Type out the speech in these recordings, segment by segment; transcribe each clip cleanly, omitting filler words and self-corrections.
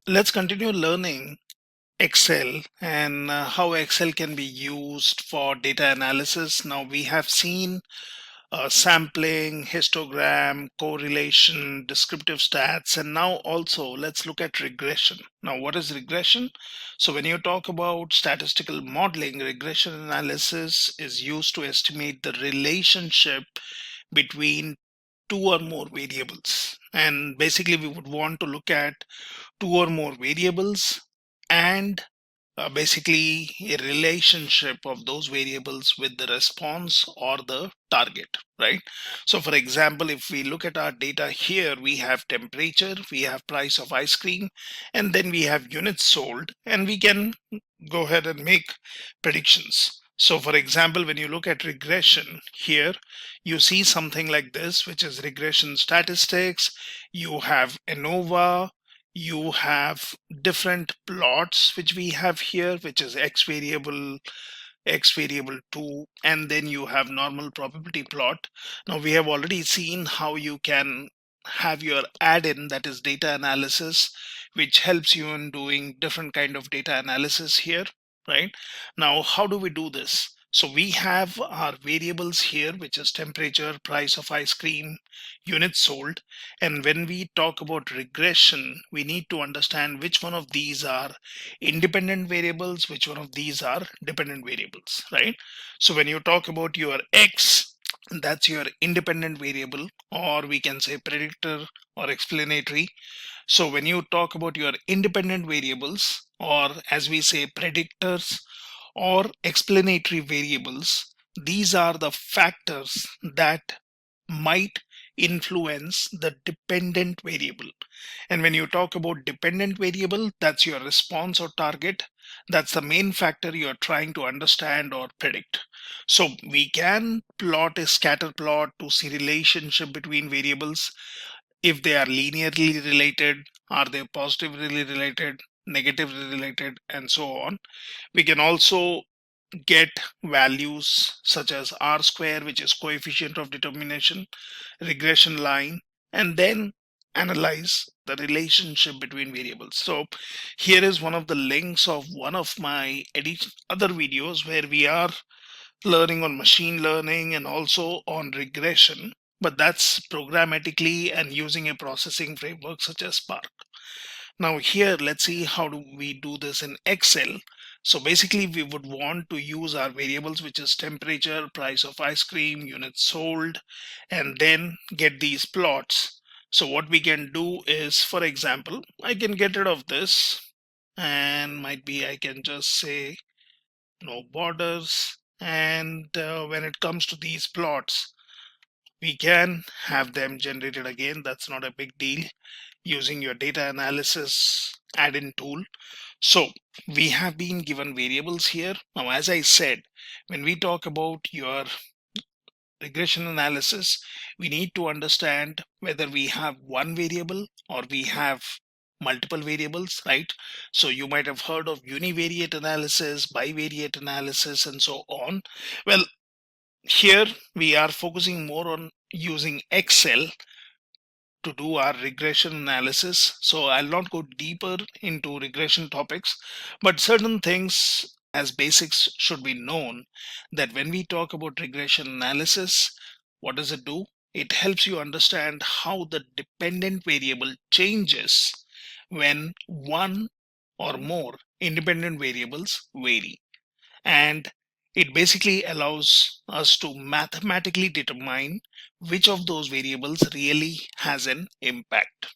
Let's continue learning Excel and how Excel can be used for data analysis. Now we have seen sampling, histogram, correlation, descriptive stats, and now also let's look at regression. Now, what is regression? So when you talk about statistical modeling, regression analysis is used to estimate the relationship between two or more variables. And basically, we would want to look at two or more variables and basically a relationship of those variables with the response or the target, right? So for example, if we look at our data here, we have temperature, we have price of ice cream, and then we have units sold, and we can go ahead and make predictions. So for example, when you look at regression here, you see something like this, which is regression statistics. You have ANOVA, you have different plots which we have here, which is x variable 2, and then you have normal probability plot. Now we have already seen how you can have your add-in, that is data analysis, which helps you in doing different kind of data analysis here, right? Now how do we do this? So we have our variables here, which is temperature, price of ice cream, units sold. And when we talk about regression, we need to understand which one of these are independent variables, which one of these are dependent variables, right? So when you talk about your x, that's your independent variable, or we can say predictor or explanatory. So when you talk about your independent variables, or as we say predictors or explanatory variables, these are the factors that might influence the dependent variable. And when you talk about dependent variable, that's your response or target. That's the main factor you're trying to understand or predict. So we can plot a scatter plot to see relationship between variables. If they are linearly related, are they positively related, negatively related, and so on. We can also get values such as R square, which is coefficient of determination, regression line, and then analyze the relationship between variables. So here is one of the links of one of my other videos where we are learning on machine learning and also on regression, but that's programmatically and using a processing framework such as Spark. Now here, let's see how do we do this in Excel. So basically we would want to use our variables, which is temperature, price of ice cream, units sold, and then get these plots. So what we can do is, for example, I can get rid of this, and might be I can just say no borders. And when it comes to these plots, we can have them generated again. That's not a big deal, using your data analysis add-in tool. So we have been given variables here. Now, as I said, when we talk about your regression analysis, we need to understand whether we have one variable or we have multiple variables, right? So you might have heard of univariate analysis, bivariate analysis, and so on. Well, here we are focusing more on using Excel to do our regression analysis. So I'll not go deeper into regression topics, but certain things as basics should be known, that when we talk about regression analysis, what does it do? It helps you understand how the dependent variable changes when one or more independent variables vary. And it basically allows us to mathematically determine which of those variables really has an impact.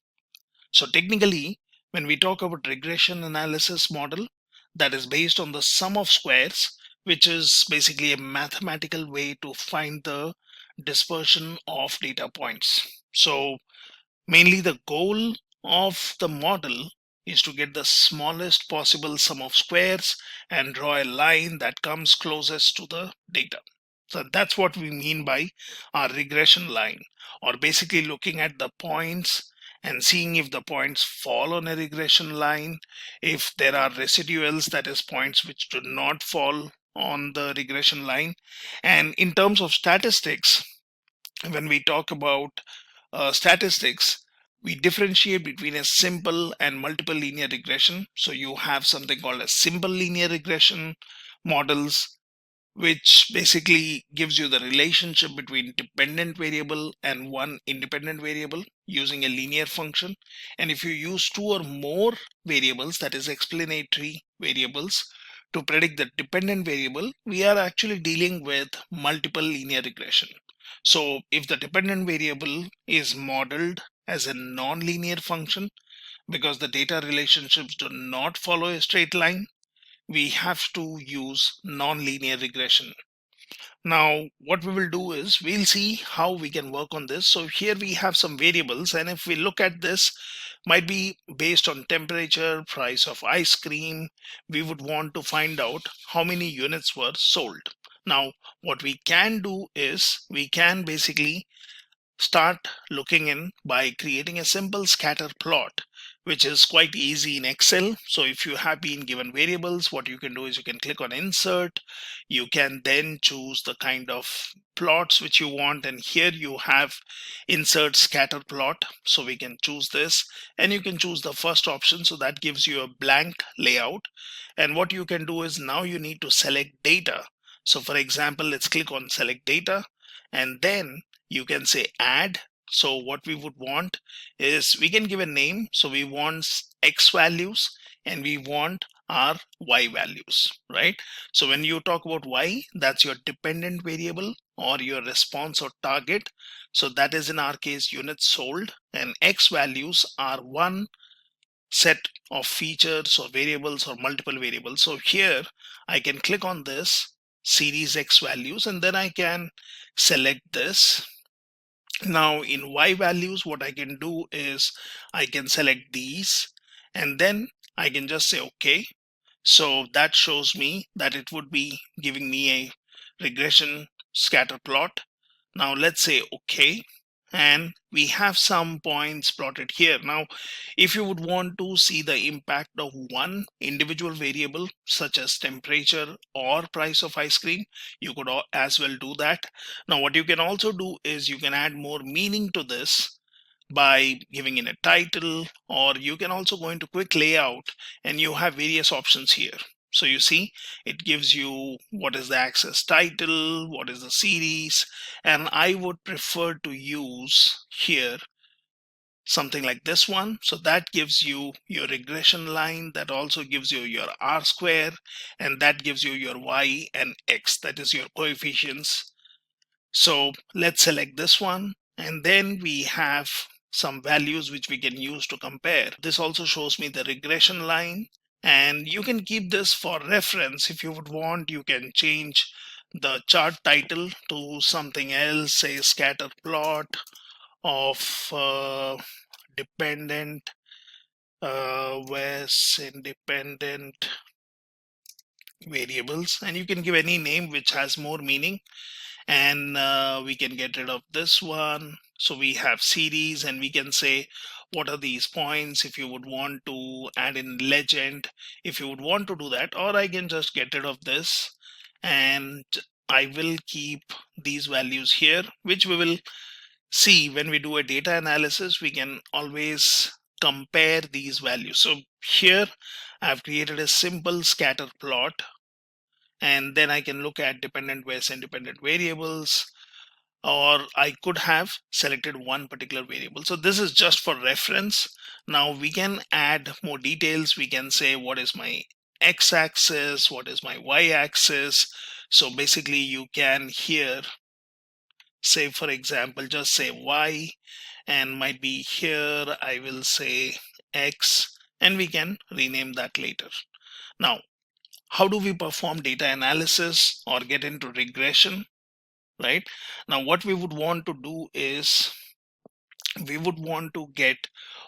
So technically, when we talk about regression analysis model, that is based on the sum of squares, which is basically a mathematical way to find the dispersion of data points. So mainly the goal of the model is to get the smallest possible sum of squares and draw a line that comes closest to the data. So that's what we mean by our regression line, or basically looking at the points and seeing if the points fall on a regression line, if there are residuals, that is points which do not fall on the regression line. And in terms of statistics, when we talk about statistics, we differentiate between a simple and multiple linear regression. So you have something called a simple linear regression models, which basically gives you the relationship between dependent variable and one independent variable using a linear function. And if you use two or more variables, that is explanatory variables, to predict the dependent variable, we are actually dealing with multiple linear regression. So if the dependent variable is modeled as a non-linear function, because the data relationships do not follow a straight line, we have to use non-linear regression. Now, what we will do is we'll see how we can work on this. So here we have some variables, and if we look at this, might be based on temperature, price of ice cream, we would want to find out how many units were sold. Now, what we can do is we can basically start looking in by creating a simple scatter plot, which is quite easy in Excel. So if you have been given variables, what you can do is you can click on insert. You can then choose the kind of plots which you want, and here you have insert scatter plot. So we can choose this, and you can choose the first option, so that gives you a blank layout. And what you can do is now you need to select data. So for example, let's click on select data, and then you can say add. So what we would want is we can give a name. So we want X values and we want our Y values, right? So when you talk about Y, that's your dependent variable or your response or target. So that is in our case units sold, and X values are one set of features or variables or multiple variables. So here I can click on this series X values, and then I can select this. Now in Y values, what I can do is I can select these, and then I can just say OK. So that shows me that it would be giving me a regression scatter plot. Now let's say OK, and we have some points plotted here. Now if you would want to see the impact of one individual variable such as temperature or price of ice cream, you could as well do that. Now what you can also do is you can add more meaning to this by giving in a title, or you can also go into quick layout and you have various options here. So you see, it gives you what is the access title, what is the series, and I would prefer to use here something like this one. So that gives you your regression line, that also gives you your R square, and that gives you your Y and X, that is your coefficients. So let's select this one, and then we have some values which we can use to compare. This also shows me the regression line, and you can keep this for reference. If you would want, you can change the chart title to something else, say scatter plot of dependent where's independent variables, and you can give any name which has more meaning. And we can get rid of this one. So we have series, and we can say what are these points if you would want to add in legend, if you would want to do that. Or I can just get rid of this, and I will keep these values here, which we will see when we do a data analysis. We can always compare these values. So here I've created a simple scatter plot, and then I can look at dependent versus independent variables, or I could have selected one particular variable. So this is just for reference. Now we can add more details. We can say what is my x-axis, what is my y-axis. So basically you can here say, for example, just say y, and might be here I will say x, and we can rename that later. Now, how do we perform data analysis or get into regression, right? Now what we would want to do is we would want to get,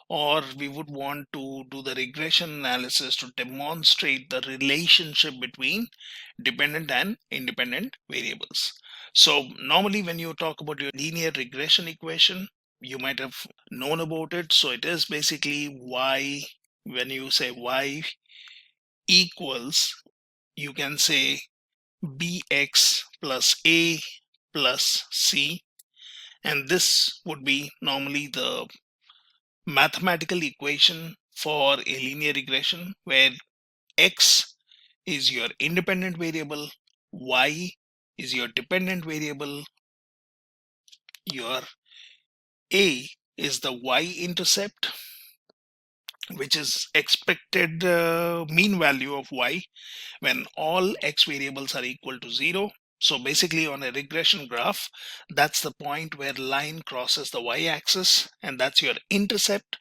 or we would want to do the regression analysis to demonstrate the relationship between dependent and independent variables. So normally when you talk about your linear regression equation, you might have known about it. So it is basically y, when you say y equals, you can say bx plus a plus c, And this would be normally the mathematical equation for a linear regression, where x is your independent variable, y is your dependent variable, your a is the y-intercept, which is expected mean value of y when all x variables are equal to 0. So basically on a regression graph, that's the point where line crosses the y-axis, and that's your intercept.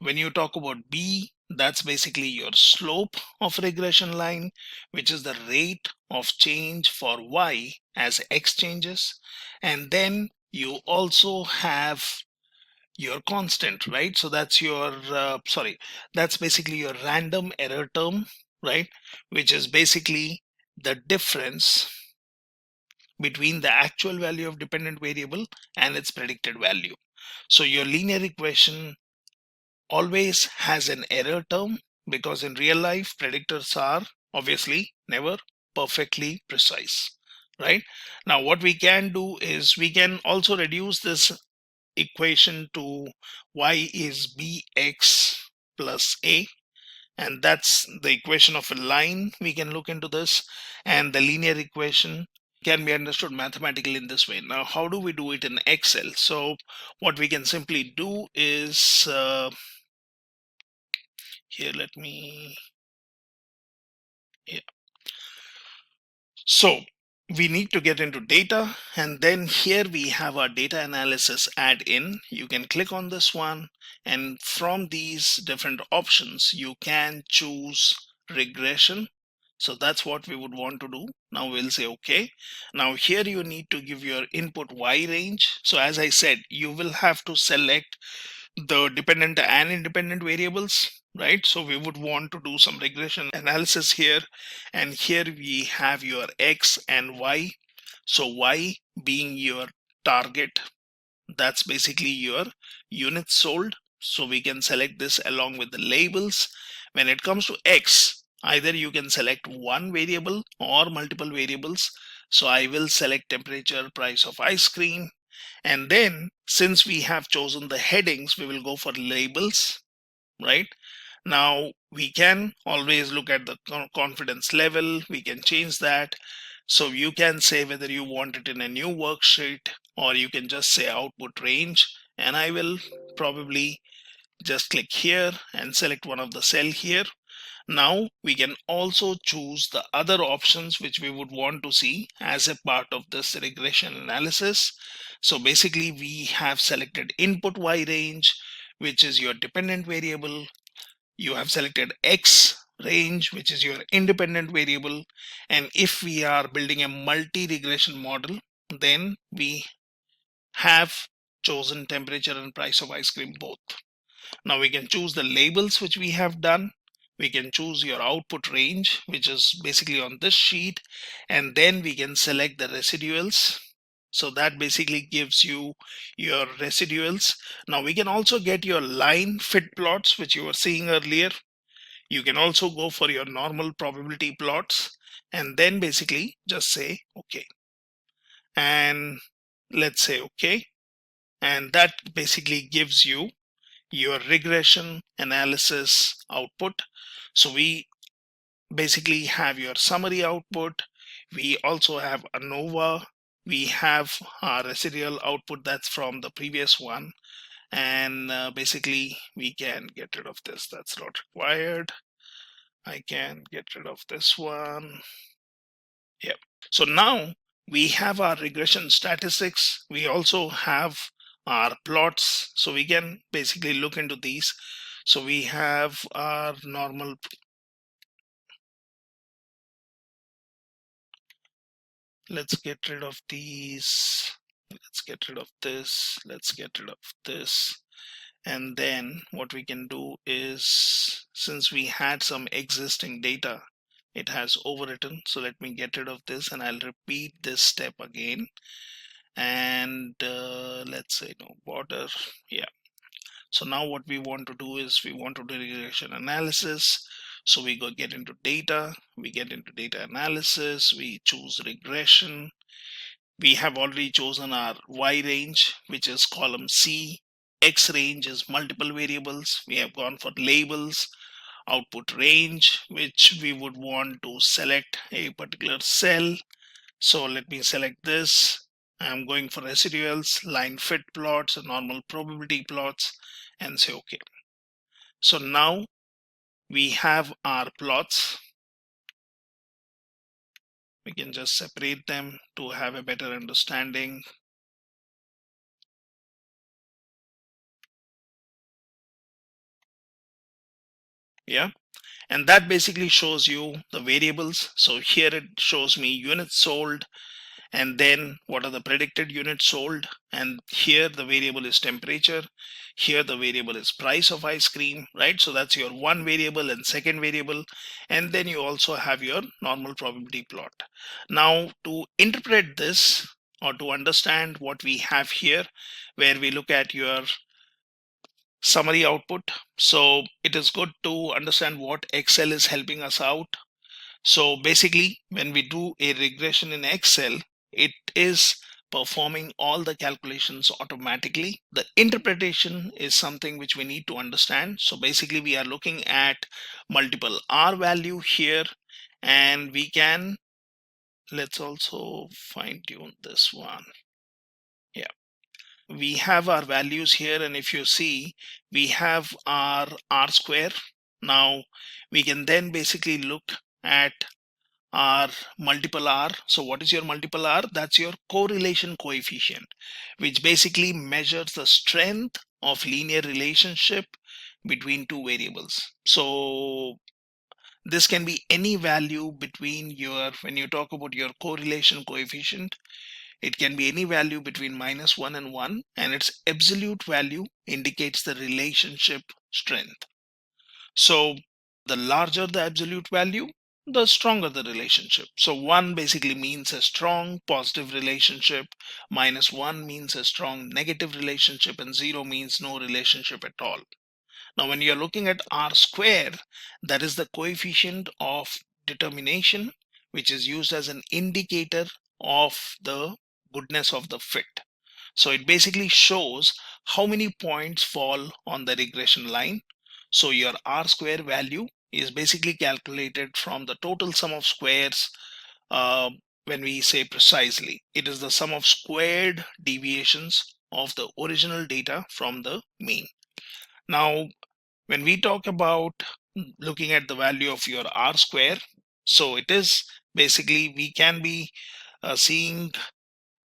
When you talk about b, that's basically your slope of regression line, which is the rate of change for y as x changes. And then you also have your constant, right? So that's your that's basically your random error term, right? Which is basically the difference between the actual value of dependent variable and its predicted value. So your linear equation always has an error term, because in real life predictors are obviously never perfectly precise, right? Now what we can do is we can also reduce this equation to y is bx plus a, and that's the equation of a line. We can look into this, and the linear equation can be understood mathematically in this way. Now how do we do it in Excel? So what we can simply do is here, let me, yeah. So we need to get into data, and then here we have our data analysis add in. You can click on this one, and from these different options you can choose regression. So that's what we would want to do. Now we'll say okay. Now here you need to give your input y range. So as I said, you will have to select the dependent and independent variables, right? So we would want to do some regression analysis here, and here we have your x and y. So y being your target, that's basically your units sold, so we can select this along with the labels. When it comes to x, either you can select one variable or multiple variables. So I will select temperature, price of ice cream, and then since we have chosen the headings, we will go for labels, right? Now we can always look at the confidence level. We can change that. So you can say whether you want it in a new worksheet, or you can just say output range, and I will probably just click here and select one of the cell here. Now we can also choose the other options which we would want to see as a part of this regression analysis. So basically we have selected input y range, which is your dependent variable. You have selected x range, which is your independent variable. And if we are building a multi-regression model, then we have chosen temperature and price of ice cream both. Now we can choose the labels which we have done. We can choose your output range, which is basically on this sheet, and then we can select the residuals. So that basically gives you your residuals. Now we can also get your line fit plots, which you were seeing earlier. You can also go for your normal probability plots, and then basically just say okay. And let's say okay. And that basically gives you your regression analysis output. So we basically have your summary output. We also have ANOVA. We have our residual output that's from the previous one. And basically we can get rid of this. That's not required. I can get rid of this one. Yep. So now we have our regression statistics. We also have our plots. So we can basically look into these. So we have our normal. Let's get rid of these. Let's get rid of this. Let's get rid of this. And then what we can do is, since we had some existing data, it has overwritten. So let me get rid of this, and I'll repeat this step again. And let's say no border. Yeah. So now what we want to do is we want to do regression analysis. So we go get into data, we get into data analysis, we choose regression, We have already chosen our Y range, which is column C. X range is multiple variables. We have gone for labels. Output range, which we would want to select a particular cell. So let me select this. I'm going for residuals, line fit plots, and normal probability plots, and say OK. So now we have our plots. We can just separate them to have a better understanding. Yeah, and that basically shows you the variables. So here it shows me units sold, and then what are the predicted units sold, and here the variable is temperature, here the variable is price of ice cream, right? So that's your one variable and second variable, and then you also have your normal probability plot. Now to interpret this, or to understand what we have here, where we look at your summary output, so it is good to understand what Excel is helping us out. So basically, when we do a regression in Excel, it is performing all the calculations automatically. The interpretation is something which we need to understand. So basically, we are looking at multiple R value here, and we can, let's also fine tune this one. Yeah, we have our values here, and if you see, we have our R square. Now we can then basically look at our multiple R. So what is your multiple R? That's your correlation coefficient, which basically measures the strength of linear relationship between two variables. So this can be any value between your, when you talk about your correlation coefficient, it can be any value between -1 and 1, and its absolute value indicates the relationship strength. So the larger the absolute value, the stronger the relationship. So 1 basically means a strong positive relationship, -1 means a strong negative relationship, and 0 means no relationship at all. Now when you're looking at R square, that is the coefficient of determination, which is used as an indicator of the goodness of the fit. So it basically shows how many points fall on the regression line. So your R square value is basically calculated from the total sum of squares. When we say precisely, it is the sum of squared deviations of the original data from the mean. Now, when we talk about looking at the value of your R square, so it is basically, we can be seeing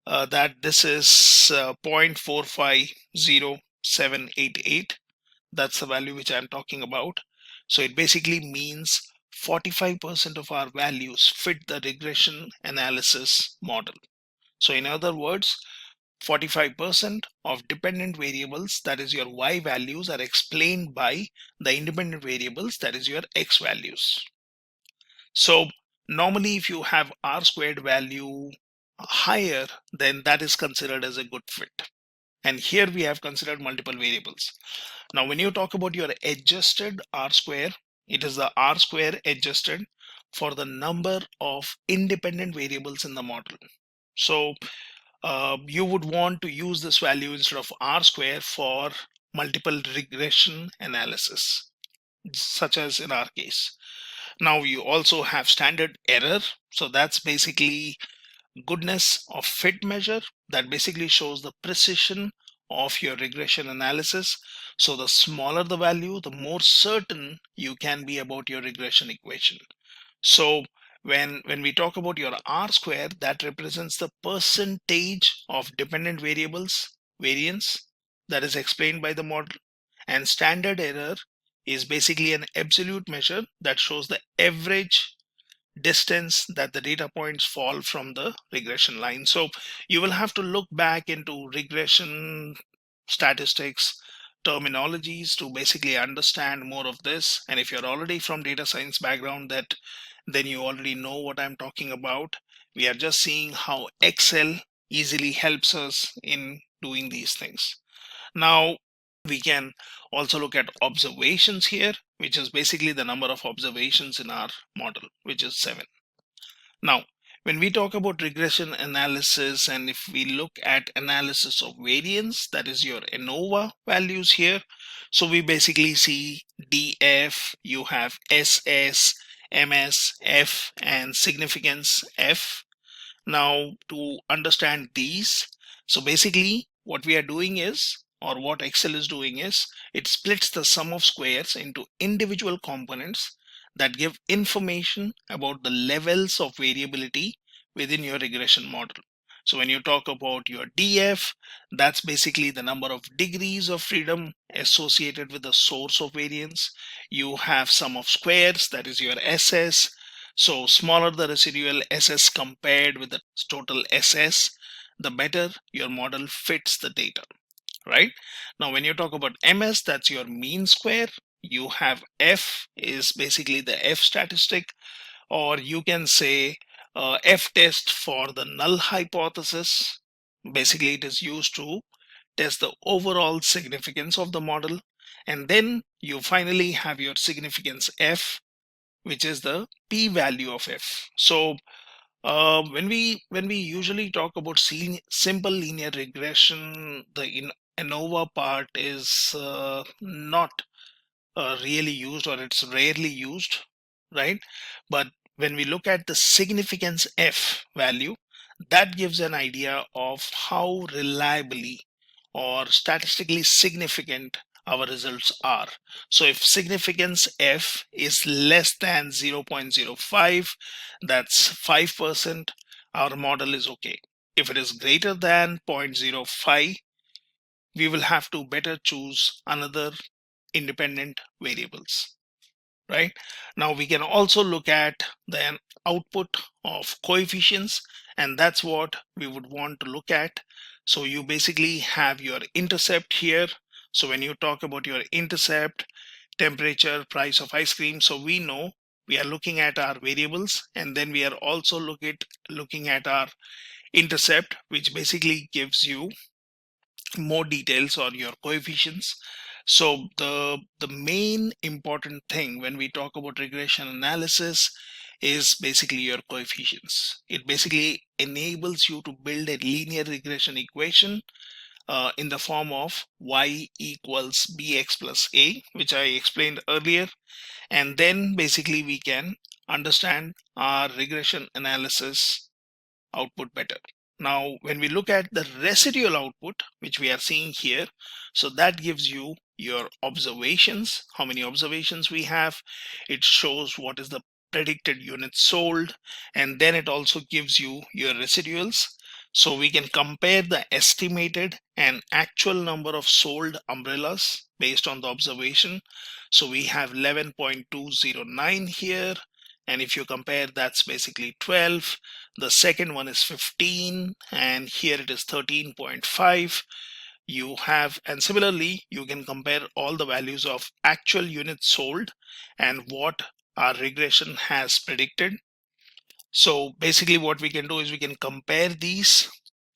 that this is 0.450788. That's the value which I'm talking about. So it basically means 45% of our values fit the regression analysis model. So in other words, 45% of dependent variables, that is your Y values, are explained by the independent variables, that is your X values. So normally if you have R squared value higher, then that is considered as a good fit. And here we have considered multiple variables. Now when you talk about your adjusted R square, it is the R square adjusted for the number of independent variables in the model. So you would want to use this value instead of R square for multiple regression analysis, such as in our case. Now you also have standard error. So that's basically goodness of fit measure that basically shows the precision of your regression analysis. So the smaller the value, the more certain you can be about your regression equation. So when we talk about your R square, that represents the percentage of dependent variables variance that is explained by the model, and standard error is basically an absolute measure that shows the average distance that the data points fall from the regression line. So you will have to look back into regression statistics terminologies to basically understand more of this. And if you're already from data science background, that then you already know what I'm talking about. We are just seeing how Excel easily helps us in doing these things. Now we can also look at observations here, which is basically the number of observations in our model, which is 7. Now When we talk about regression analysis, and if we look at analysis of variance, that is your ANOVA values here. So we basically see DF, you have SS, MS, F, and significance F. Now, to understand these, so basically what we are doing is, or what Excel is doing is, it splits the sum of squares into individual components that give information about the levels of variability within your regression model. So when you talk about your DF, that's basically the number of degrees of freedom associated with the source of variance. You have sum of squares, that is your SS. So smaller the residual SS compared with the total SS, the better your model fits the data, right? Now, when you talk about MS, that's your mean square. You have F is basically the F statistic, or you can say F test for the null hypothesis. Basically, it is used to test the overall significance of the model. And then you finally have your significance F, which is the p-value of F. So when we usually talk about simple linear regression, the ANOVA part is not really used, or it's rarely used, right? But when we look at the significance F value, that gives an idea of how reliably or statistically significant our results are. So if significance F is less than 0.05, that's 5%, our model is okay. If it is greater than 0.05, we will have to better choose another independent variables, right? Now we can also look at the output of coefficients, and that's what we would want to look at. So you basically have your intercept here. So when you talk about your intercept, temperature, price of ice cream, so we know we are looking at our variables, and then we are also looking at our intercept, which basically gives you more details on your coefficients. So the main important thing when we talk about regression analysis is basically your coefficients. It basically enables you to build a linear regression equation in the form of y equals bx plus a, which I explained earlier, and then basically we can understand our regression analysis output better. Now, when we look at the residual output, which we are seeing here, so that gives you your observations, how many observations we have. It shows what is the predicted units sold, and then it also gives you your residuals. So we can compare the estimated and actual number of sold umbrellas based on the observation. So we have 11.209 here, and if you compare, that's basically 12. The second one is 15, and here it is 13.5. You have, and similarly you can compare all the values of actual units sold and what our regression has predicted. So basically what we can do is we can compare these,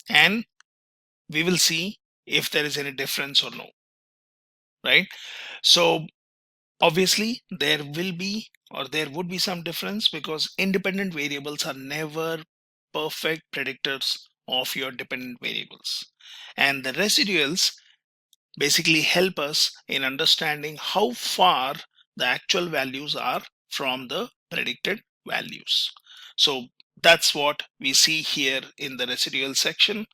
and we will see if there is any difference or no, right? So obviously there will be, or there would be some difference, because independent variables are never perfect predictors of your dependent variables, and the residuals basically help us in understanding how far the actual values are from the predicted values. So that's what we see here in the residual section.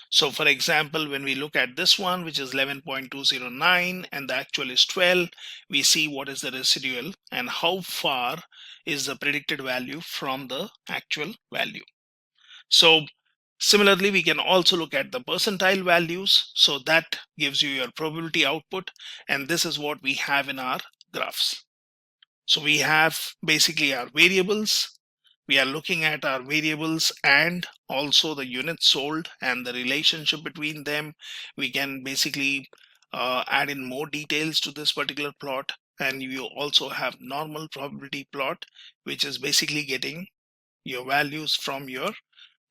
So for example, when we look at this one, which is 11.209 and the actual is 12, we see what is the residual and how far is the predicted value from the actual value. So similarly, we can also look at the percentile values. So that gives you your probability output, and this is what we have in our graphs. So we have basically our variables. We are looking at our variables and also the units sold and the relationship between them. We can basically add in more details to this particular plot, and you also have normal probability plot, which is basically getting your values from your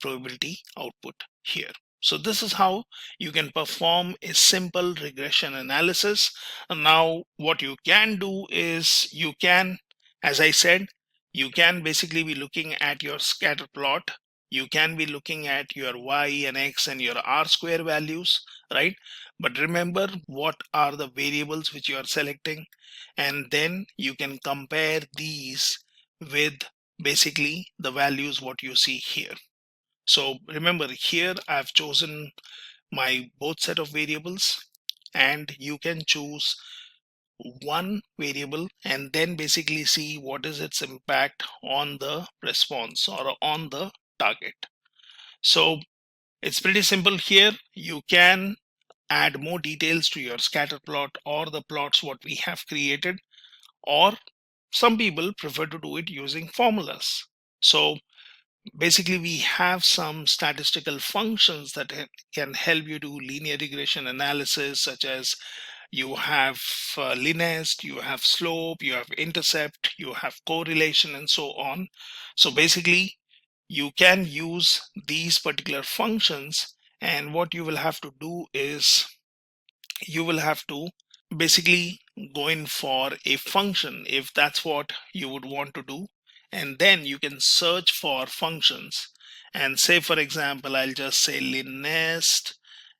probability output here. So this is how you can perform a simple regression analysis. And now what you can do is you can, as I said, you can basically be looking at your scatter plot You can be looking at your y and x and your r square values, right? But remember what are the variables which you are selecting, and then you can compare these with basically the values what you see here. So remember, here I've chosen my both set of variables, and you can choose one variable and then basically see what is its impact on the response or on the target. So it's pretty simple here. You can add more details to your scatter plot or the plots what we have created, or some people prefer to do it using formulas. So basically we have some statistical functions that can help you do linear regression analysis, such as you have linearity, you have slope, you have intercept, you have correlation, and so on. So basically you can use these particular functions, and what you will have to do is you will have to basically go in for a function if that's what you would want to do, and then you can search for functions and say, for example, I'll just say linearity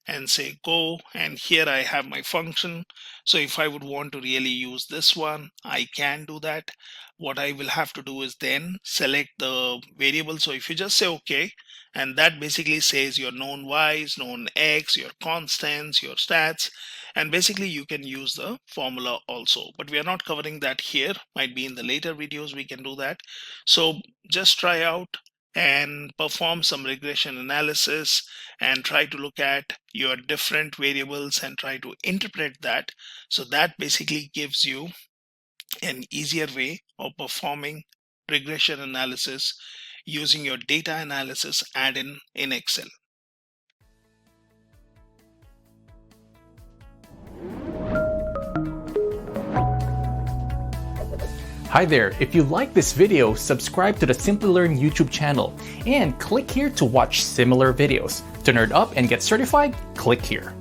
and say go, and here I have my function. So if I would want to really use this one, I can do that. What I will have to do is then select the variable. So if you just say okay, and that basically says your known y's, known x, your constants, your stats, and basically you can use the formula also, but we are not covering that here. Might be in the later videos we can do that. So just try out and perform some regression analysis and try to look at your different variables and try to interpret that. So that basically gives you an easier way of performing regression analysis using your data analysis add-in in Excel. Hi there, if you like this video, subscribe to the Simplilearn YouTube channel and click here to watch similar videos. To nerd up and get certified, click here.